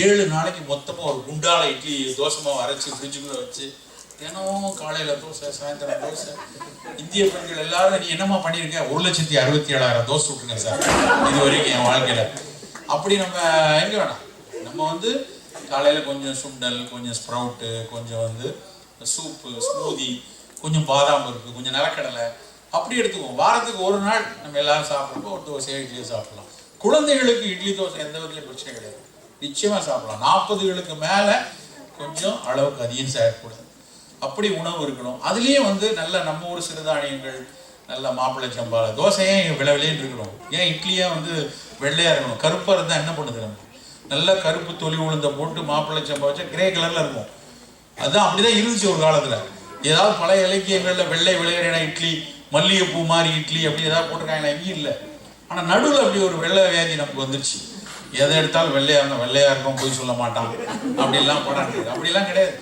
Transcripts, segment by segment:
7 நாளைக்கு மொத்தமாக ஒரு குண்டால இட்லி தோசை மாவு அரைச்சி ஃப்ரிட்ஜுக்குள்ளே வச்சு தினமும் காலையில் தோசை, சாயந்தரம் தோசை. இந்திய பெண்கள் எல்லாரும் நீ என்னம்மா பண்ணியிருக்க? 1,67,000 தோசை விட்டுருங்க சார் இது வரைக்கும் என் வாழ்க்கையில். அப்படி நம்ம எங்கே வேணாம், நம்ம வந்து காலையில் கொஞ்சம் சுண்டல், கொஞ்சம் ஸ்ப்ரவுட்டு, கொஞ்சம் வந்து சூப்பு, ஸ்மூதி, கொஞ்சம் பாதாம் பருப்பு, கொஞ்சம் நிலக்கடலை அப்படி எடுத்துக்குவோம். வாரத்துக்கு ஒரு நாள் நம்ம எல்லாரும் சாப்பிட்றப்போ ஒரு தோசையோ இட்லியோ சாப்பிடலாம். குழந்தைகளுக்கு இட்லி தோசை எந்த விதத்துலையும் பிரச்சனை கிடையாது, நிச்சயமாக சாப்பிடலாம். 40களுக்கு மேலே கொஞ்சம் அளவுக்கு அதிகம் சாப்பிடக்கூடாது. அப்படி உணவு இருக்கணும். அதுலேயும் வந்து நல்ல நம்ம ஊர் சிறுதானியங்கள், நல்ல மாப்பிள்ளை சம்பால தோசையே விளைவிலேன்னு இருக்கணும். ஏன் இட்லியே வந்து வெள்ளையாக இருக்கணும்? கருப்பாக இருந்தால் என்ன பண்ணுது? நம்ம நல்ல கருப்பு தொலி உளுந்த போட்டு மாப்பிள்ளை சம்பா வச்சா கிரே கலரில் இருக்கும். அதுதான் அப்படிதான் இருந்துச்சு ஒரு காலத்தில். ஏதாவது பழைய இலக்கியங்களில் வெள்ளை விளையாடின இட்லி, மல்லிகைப்பூ மாதிரி இட்லி அப்படி ஏதாவது போட்டிருக்காங்களா? எங்கேயும் இல்லை. ஆனால் நடுவில் அப்படி ஒரு வெள்ளை வியாதி நமக்கு வந்துருச்சு. எதை எடுத்தாலும் வெள்ளையாக இருந்தால் வெள்ளையாக இருக்கும், போய் சொல்ல மாட்டான் அப்படிலாம் போடாது. அப்படிலாம் கிடையாது.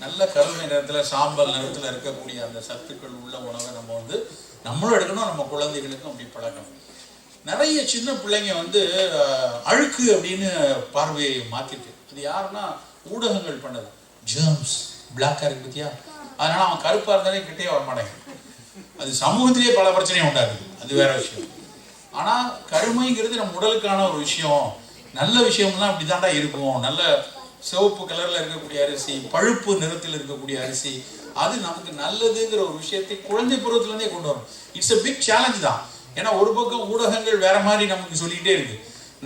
நல்ல கருமை நிறத்தில், சாம்பல் நிறத்தில் இருக்கக்கூடிய அந்த சத்துக்கள் உள்ள உணவை நம்ம வந்து நம்மளும் எடுக்கணும், நம்ம குழந்தைகளுக்கும் அப்படி பழக்கணும். நிறைய சின்ன பிள்ளைங்க வந்து அழுக்கு அப்படின்னு பார்வையை மாற்றிட்டு, அது யாருன்னா ஊடகங்கள் பண்ணது. ஜேர்ம்ஸ் பிளாக்காக இருக்கு பத்தியா, அதனால அவன் கருப்பாக இருந்தாலே கிட்டே வரமாட்டேங்க. அது சமூகத்திலேயே பல பிரச்சனையும் உண்டாக்குது, அது வேற விஷயம். ஆனால் கருமைங்கிறது நம்ம உடலுக்கான ஒரு விஷயம். நல்ல விஷயம்லாம் அப்படி தாண்டா இருக்கும். நல்ல சிவப்பு கலரில் இருக்கக்கூடிய அரிசி, பழுப்பு நிறத்தில் இருக்கக்கூடிய அரிசி, அது நமக்கு நல்லதுங்கிற ஒரு விஷயத்தை குழந்தை பருவத்திலேருந்தே கொண்டு வரும். இட்ஸ் a பிக் சேலஞ்ச் தான். ஏன்னா ஒரு பக்கம் ஊடகங்கள் வேற மாதிரி நமக்கு சொல்லிக்கிட்டே இருக்கு.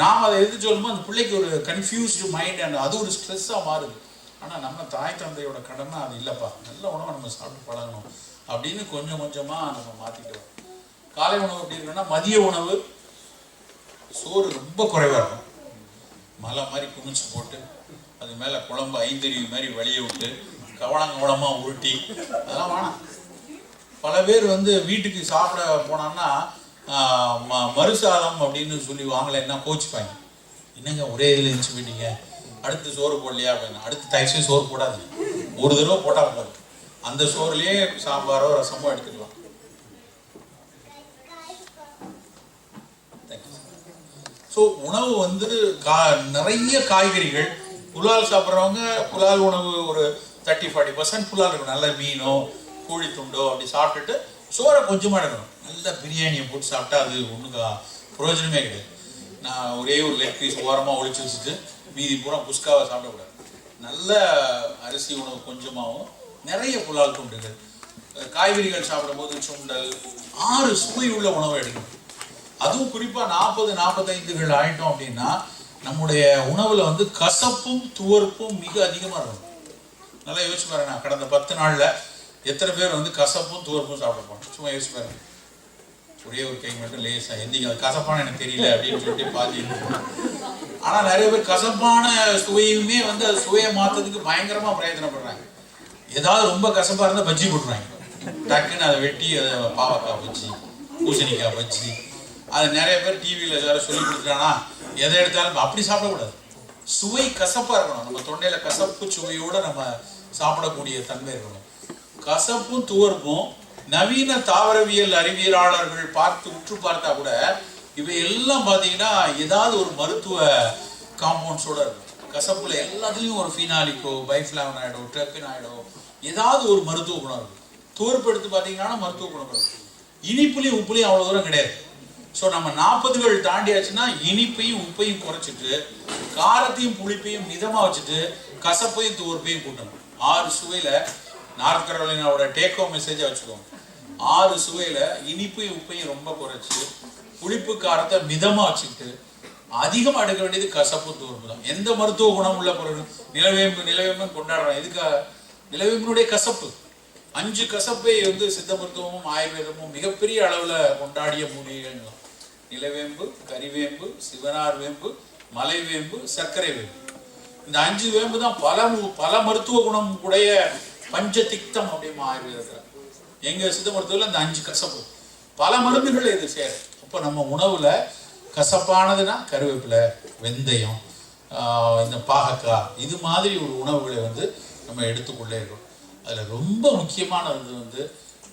நாம் அதை எது சொல்லுமோ அந்த பிள்ளைக்கு ஒரு கன்ஃபியூஸ்டு மைண்ட், அண்ட் அது ஒரு ஸ்ட்ரெஸ்ஸாக மாறுது. ஆனால் நம்ம தாய் தந்தையோட கடமை அது இல்லைப்பா, நல்ல உணவை நம்ம சாப்பிட்டு பழகணும் அப்படின்னு கொஞ்சம் கொஞ்சமாக நம்ம மாற்றிக்கிறோம். காலை உணவு எப்படி இருக்குன்னா, மதிய உணவு சோறு ரொம்ப குறைவாக இருக்கும். மலை மாதிரி குமிச்சு போட்டு அது மேலே குழம்பு ஐந்தறிவு மாதிரி வெளியே விட்டு கவனமாக உருட்டி அதெல்லாம் வேணாம். பல பேர் வந்து வீட்டுக்கு சாப்பிட போனான்னா மறுசாதம் அப்படின்னு சொல்லி வாங்கலைன்னா கோச்சிப்பாங்க. என்னங்க ஒரே இதில் இருந்துச்சு போயிட்டீங்க, அடுத்து சோறு போடலையா அப்படின்னு. அடுத்து தயவுசெய்து சோறு போடாது, ஒரு தடவை போட்டால் போதும். அந்த சோறுலேயே சாம்பாரோ ரசமோ எடுத்துக்கலாம். ஸோ உணவு வந்து நிறைய காய்கறிகள், புலால் சாப்பிட்றவங்க புலால் உணவு ஒரு 30-40% புலால் இருக்கும். நல்ல மீனோ கோழி துண்டோ அப்படி சாப்பிட்டுட்டு சோறை கொஞ்சமாக எடுக்கணும். நல்ல பிரியாணியை போட்டு சாப்பிட்டா அது ஒன்றுக்கு பிரயோஜனமே கிடையாது. நான் ஒரே ஒரு லெக் பீஸ் ஓரமாக ஒழிச்சு வச்சுட்டு மீதி பூரா குஸ்காவை சாப்பிடக்கூடாது. நல்ல அரிசி உணவு கொஞ்சமாகவும் நிறைய புலால் துண்டுகள், காய்கறிகள் சாப்பிடும்போது சுண்டல், 6 சுவை உள்ள உணவை எடுக்கணும். அதுவும் குறிப்பாக 40-45 ஆயிட்டோம் அப்படின்னா நம்முடைய உணவுல வந்து கசப்பும் துவர்ப்பும் மிக அதிகமாக இருக்கும். நல்லா யோசிச்சு பாருங்க, நான் கடந்த 10 நாள்ல எத்தனை பேர் வந்து கசப்பும் துவர்ப்பும் சாப்பிடுவோம்? சும்மா யோசிச்சு பாருங்க. ஒரே ஒரு கை மட்டும் லேசா எந்திங்க, அது கசப்பான எனக்கு தெரியல அப்படின்னு சொல்லிட்டு பாதி. ஆனா நிறைய பேர் கசப்பான சுவையுமே வந்து அது சுவையை மாற்றதுக்கு பயங்கரமா பிரயத்தனப்படுறாங்க. ஏதாவது ரொம்ப கசப்பா இருந்தால் பஜ்ஜி போட்டுறாங்க, டக்குன்னு அதை வெட்டி அதை பாவக்காய் பஜ்ஜி, பூசணிக்காய் பஜ்ஜி. அது நிறைய பேர் டிவியில் எல்லாரும் சொல்லி கொடுக்குறானா, எதை எடுத்தாலும் அப்படி சாப்பிடக்கூடாது. சுவை கசப்பாக இருக்கணும். நம்ம தொண்டையில் கசப்பு சுவையோடு நம்ம சாப்பிடக்கூடிய தன்மை இருக்கணும். கசப்பும் துவர்ப்பும் நவீன தாவரவியல் அறிவியலாளர்கள் உற்று பார்த்தா கூட இவை எல்லாம் பார்த்தீங்கன்னா ஏதாவது ஒரு மருத்துவ காம்பவுண்ட்ஸோட இருக்கும். கசப்புல எல்லாத்துலேயும் ஒரு ஃபினாலிக்கோ, பைஃப்ளாவனாய்டோ, டெர்பினாய்டோ ஏதாவது ஒரு மருத்துவ குணம் இருக்கும். துவர்ப்பு எடுத்து பார்த்தீங்கன்னா மருத்துவ குணம் இருக்கும். இனிப்புலையும் உப்புலையும் அவ்வளோ தூரம் கிடையாது. ஸோ நம்ம 40கள் தாண்டியாச்சுன்னா இனிப்பையும் உப்பையும் குறைச்சிட்டு காரத்தையும் புளிப்பையும் மிதமாக வச்சுட்டு கசப்பையும் துவர்ப்பையும் கூட்டணும். 6 சுவையில் நார்த் கரோலினாவோட டேக்கோ மெசேஜாக வச்சுக்கோங்க. 6 சுவையில் இனிப்பையும் உப்பையும் ரொம்ப குறைச்சி புளிப்பு காரத்தை மிதமாக வச்சுக்கிட்டு அதிகமாக எடுக்க வேண்டியது கசப்பு துவர்ப்பு தான். எந்த மருத்துவ குணம் உள்ள பொருள் நிலவேம்பு கொண்டாடுறோம். எதுக்காக? நிலவேம்பினுடைய கசப்பு. 5 கசப்பை வந்து சித்த மருத்துவமும் ஆயுர்வேதமும் மிகப்பெரிய அளவில் கொண்டாடிய மூலிகைகள். நிலவேம்பு, கரிவேம்பு, சிவனார் வேம்பு, மலைவேம்பு, சர்க்கரை வேம்பு. இந்த 5 வேம்பு தான் பல மருத்துவ குணம் உடைய பஞ்சதிக்தம் அப்படிமா ஆயுர்வேதத்தில். எங்க சித்த மருத்துவத்தில் இந்த 5 கசப்பு பல மருந்துகள் இது சேரும். அப்போ நம்ம உணவுல கசப்பானதுன்னா கருவேப்பிலை, வெந்தயம், இந்த பாகக்காய், இது மாதிரி ஒரு உணவுகளை வந்து நம்ம எடுத்துக்கொள்ளே இருக்கோம். அதில் ரொம்ப முக்கியமானது வந்து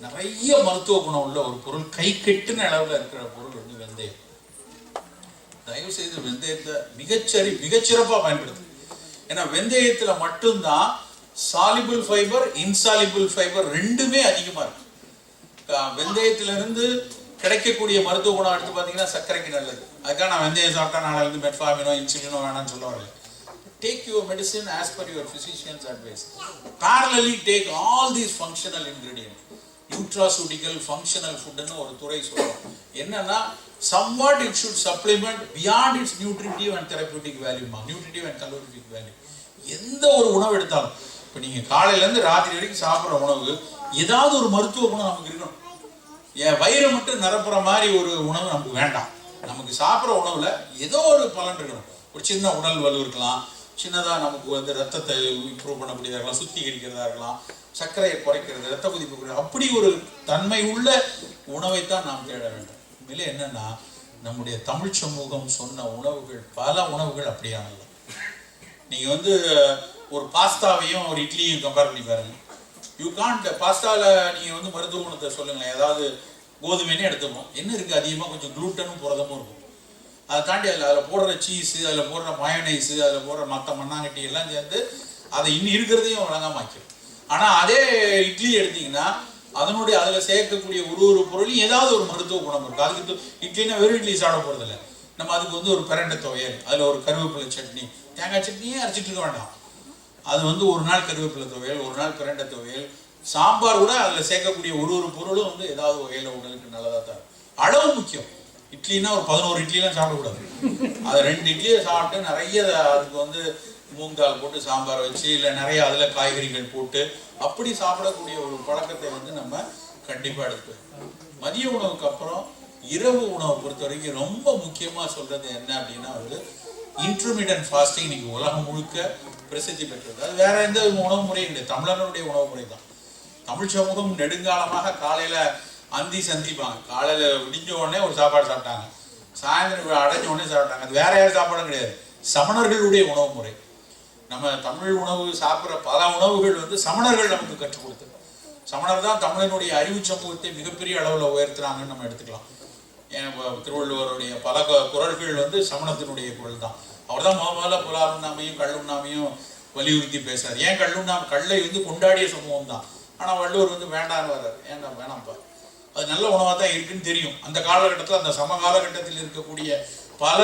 நிறைய மருத்துவ குணம் உள்ள ஒரு பொருள், கை கெட்டுன அளவில் இருக்கிற பொருள் வந்து வெந்தயம். தயவு செய்து வெந்தயத்தை மிகச்சிறப்பாக பயன்படுத்து. ஏன்னா வெந்தயத்துல மட்டும்தான் சாலிபிள் ஃபைபர், இன்சாலிபிள் ஃபைபர் ரெண்டுமே அதிகமா இருக்கு. வெந்தயத்திலிருந்து கிடைக்கக்கூடிய மருத்துவ குணம் எடுத்து பார்த்தீங்கன்னா சர்க்கரைக்கு நல்லது. அதுக்காக நான் வெந்தயம் சாப்பிட்டா நாளைக்கு மெட்ஃபார்மினோ இன்சுலினோ வேணாம்னு சொல்ல வரல. Take your medicine as per your physician's advice. Parallelly take all these functional ingredients. Nutraceutical functional food ன்னு ஒரு துறை சொல்றோம். என்னன்னா somewhat it should supplement beyond its nutritive and therapeutic value, nutritive and calorific value. எந்த ஒரு உணவு எடுத்தாலும் இப்போ நீங்க காலையில இருந்து ராத்திரி வரைக்கும் சாப்பிட்ற உணவு ஏதாவது ஒரு மருத்துவ குணம் நமக்கு இருக்கணும். என் வயிறை மட்டும் நிரப்புற மாதிரி ஒரு உணவு நமக்கு வேண்டாம். நமக்கு சாப்பிட்ற உணவுல ஏதோ ஒரு பலன் இருக்கணும். ஒரு சின்ன உடல் வலு இருக்கலாம், சின்னதாக நமக்கு வந்து ரத்தத்தை இம்ப்ரூவ் பண்ணக்கூடியதாக இருக்கலாம், சுத்திகரிக்கிறதா இருக்கலாம், சர்க்கரையை குறைக்கிறது, ரத்த கொதிப்பு குறைக்கிறது, அப்படி ஒரு தன்மை உள்ள உணவைத்தான் நாம் தேட வேண்டும். உண்மையிலே என்னன்னா நம்முடைய தமிழ் சமூகம் சொன்ன உணவுகள் பல உணவுகள் அப்படியானது. நீங்க வந்து ஒரு பாஸ்தாவையும் ஒரு இட்லியும் கம்பேர் பண்ணி பாருங்க. யூ காண்ட் பாஸ்தாவில் நீங்கள் வந்து மருத்துவ குணத்தை சொல்லுங்களேன். ஏதாவது கோதுமைனே எடுத்துப்போம், என்ன இருக்குது அதிகமாக கொஞ்சம் குளூட்டனும் புரதமும் இருக்கும். அதை தாண்டி அதில் போடுற சீஸு, அதில் போடுற மயோனைஸு, அதில் போடுற மற்ற மண்ணாங்கட்டி எல்லாம் சேர்ந்து அதை இன்னும் இருக்கிறதையும் வழங்காமல் ஆக்கிடும். ஆனால் அதே இட்லி எடுத்தீங்கன்னா அதனுடைய அதில் சேர்க்கக்கூடிய ஒரு பொருளையும் ஏதாவது ஒரு மருத்துவ குணம் இருக்கும். அதுக்கு இட்லினா வெறும் இட்லி சாப்பிட போகிறதில்ல. நம்ம அதுக்கு வந்து ஒரு பிரண்டை துவையல், அதில் ஒரு கருவேப்பிலை சட்னி, தேங்காய் சட்னியே அரைச்சிட்டு இருக்க வேண்டாம். அது வந்து ஒரு நாள் கருவேப்பிலை துவையல், ஒரு நாள் பிரண்டை துவையல், சாம்பார் கூட அதில் சேர்க்கக்கூடிய ஒரு பொருளும் வந்து ஏதாவது வகையில் உடலுக்கு நல்லதாக தான். அளவு முக்கியம். இட்லினா ஒரு 11 இட்லிலாம் சாப்பிடக்கூடாது. அதை 2 இட்லியை சாப்பிட்டு நிறைய அதுக்கு வந்து மூங்கால் போட்டு சாம்பார் வச்சு இல்லை நிறைய அதில் காய்கறிகள் போட்டு அப்படி சாப்பிடக்கூடிய ஒரு பழக்கத்தை வந்து நம்ம கண்டிப்பாக எடுத்துக்கணும். மதிய உணவுக்கு அப்புறம் இரவு உணவை பொறுத்த வரைக்கும் ரொம்ப முக்கியமாக சொல்றது என்ன அப்படின்னா வந்து இன்டர்மீடியன்ட் ஃபாஸ்டிங் இன்னைக்கு உலகம் முழுக்க பிரசித்தி பெற்றது. அது வேற எந்த உணவு முறையும் கிடையாது, தமிழனுடைய உணவு முறை தான். தமிழ் சமூகம் நெடுங்காலமாக காலையில அந்தி சந்திப்பாங்க. காலையில விடிஞ்ச உடனே ஒரு சாப்பாடு சாப்பிட்டாங்க, சாயந்தரம் அடைஞ்ச உடனே சாப்பிட்டாங்க. அது வேற யாரும் சாப்பாடும் கிடையாது, சமணர்களுடைய உணவு முறை. நம்ம தமிழ் உணவு சாப்பிட்ற பல உணவுகள் வந்து சமணர்கள் நமக்கு கற்றுக் கொடுத்தது. சமணர் தான் தமிழனுடைய அறிவு சமூகத்தை மிகப்பெரிய அளவில் உயர்த்துறாங்கன்னு நம்ம எடுத்துக்கலாம். திருவள்ளுவருடைய பல குறள்கள் வந்து சமணத்தினுடைய குரல் தான். அவர் தான் முதல்ல புலாருண்ணாமையும் கல்லுண்ணாமையும் வலியுறுத்தி பேசுறாரு. ஏன் கல்லை வந்து கொண்டாடிய சமூகம் தான், ஆனால் வள்ளுவர் வந்து வேண்டான்னு வர்றாரு. ஏன்டா வேணாம்ப்பா, அது நல்ல உணவாக தான் இருக்குன்னு தெரியும். அந்த காலகட்டத்தில் அந்த சம காலகட்டத்தில் இருக்கக்கூடிய பல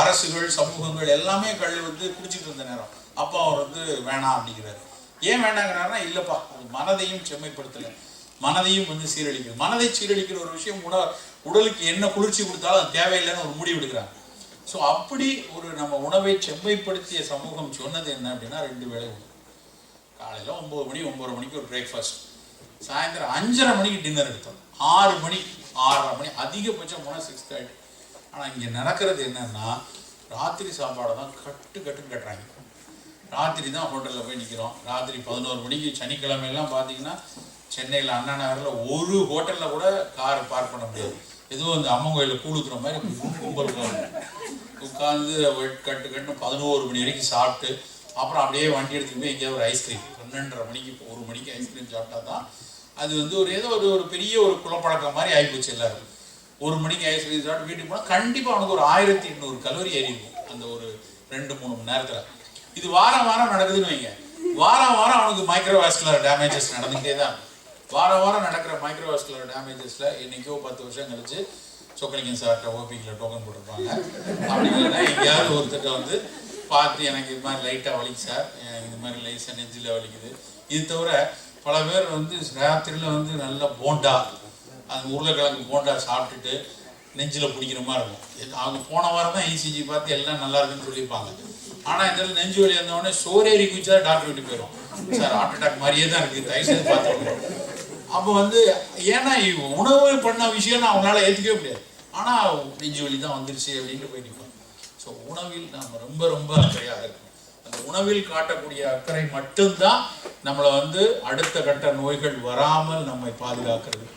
அரசுகள் சமூகங்கள் எல்லாமே கல் வந்து குடிச்சிட்டு இருந்த நேரம். அப்போ அவர் வந்து வேணாம் அப்படிங்கிறாரு. ஏன் வேண்டாங்கிறாருன்னா இல்லைப்பா, அது மனதையும் செம்மைப்படுத்தலை, மனதையும் வந்து சீரழிக்கிறது. மனதை சீரழிக்கிற ஒரு விஷயம் உடலுக்கு என்ன குளிர்ச்சி கொடுத்தாலும் அது தேவையில்லைன்னு ஒரு முடிவு எடுக்கிறாங்க. ஸோ அப்படி ஒரு நம்ம உணவை செம்மைப்படுத்திய சமூகம் சொன்னது என்ன அப்படின்னா 2 வேளை உணவு. காலையில் 9 மணி 9:30 மணிக்கு ஒரு பிரேக்ஃபாஸ்ட், சாயந்தரம் 5:30 மணிக்கு டின்னர் எடுத்தோம், 6 மணி 6:30 மணி அதிகபட்சம் போனால் 6:30. ஆனால் இங்கே நடக்கிறது என்னன்னா ராத்திரி சாப்பாடை தான் கட்டுன்னு கட்டுறாங்க. ராத்திரி தான் ஹோட்டலில் போய் நிற்கிறோம். ராத்திரி 11 மணிக்கு சனிக்கிழமையெல்லாம் பார்த்தீங்கன்னா சென்னையில் அண்ணா நகரில் ஒரு ஹோட்டலில் கூட கார் பார்க் பண்ண முடியாது. எதுவும் அந்த அம்மன் கோயிலில் கூழுக்கிற மாதிரி கும்பல் உட்காந்து கட்டுன்னு 11 மணி வரைக்கும் சாப்பிட்டு அப்புறம் அப்படியே வண்டி எடுத்துகிட்டு போய் எங்கேயாவது ஒரு ஐஸ்கிரீம் 12:30 மணிக்கு 1 மணிக்கு ஐஸ்கிரீம் சாப்பிட்டா தான் அது வந்து ஏதோ ஒரு பெரிய ஒரு குலப்பழக்கம் மாதிரி ஆகிப்போச்சு எல்லாரும். 1 மணிக்கு ஐஸ்கிரீம் சாப்பிட்டு வீட்டுக்கு போனால் கண்டிப்பாக அவனுக்கு ஒரு 1800 கலோரி ஏறிடும் அந்த ஒரு 2-3 மணி நேரத்தில். இது வாரம் நடக்குதுன்னு வைங்க, வாரம் அவனுக்கு மைக்ரோவாஸ்குலர் டேமேஜஸ் நடந்துகிட்டே தான். வாரம் நடக்கிற மைக்ரோவாஸ்குலர் டேமேஜஸ்ல என்னைக்கோ 10 வருஷம் கழிச்சு சொக்கலிங்கம் சார்ட்ட ஓபிக்கில் டோக்கன் போட்டிருப்பாங்க. அப்படி இல்லைன்னா எங்கேயாவது ஒருத்தட்ட வந்து பார்த்து எனக்கு இது மாதிரி லைட்டாக வலிக்கு சார், இது மாதிரி லைட்டாக நெஞ்சில் வலிக்குது. இது தவிர பல பேர் வந்து ராத்திரியில் வந்து நல்லா போண்டா, அந்த உருளைக்கிழங்கு போண்டா சாப்பிட்டுட்டு நெஞ்சில் பிடிக்கிற மாதிரி இருக்கும். அவங்க போன வாரம் தான் இசிஜி பார்த்து எல்லாம் நல்லா இருக்குன்னு சொல்லியிருப்பாங்க. ஆனால் இந்த நெஞ்சு வலி வந்தோடனே சோரேறி குதிச்சா டாக்டர் வீட்டு போயிடும், சார் ஹார்ட் அட்டாக் மாதிரியே தான் இருக்குது, தயவுசெய்து பார்த்து. அப்போ வந்து ஏன்னா உணவு பண்ண விஷயம் அவங்களால ஏற்றுக்கவே முடியாது, ஆனால் நெஞ்சு வலி தான் வந்துருச்சு அப்படின்ட்டு போய் நிற்பாங்க. ஸோ உணவில் நாம் ரொம்ப அக்கறையாக இருக்கணும். அந்த உணவில் காட்டக்கூடிய அக்கறை மட்டும்தான் நம்மளை வந்து அடுத்த கட்ட நோய்கள் வராமல் நம்மை பாதுகாக்கிறது.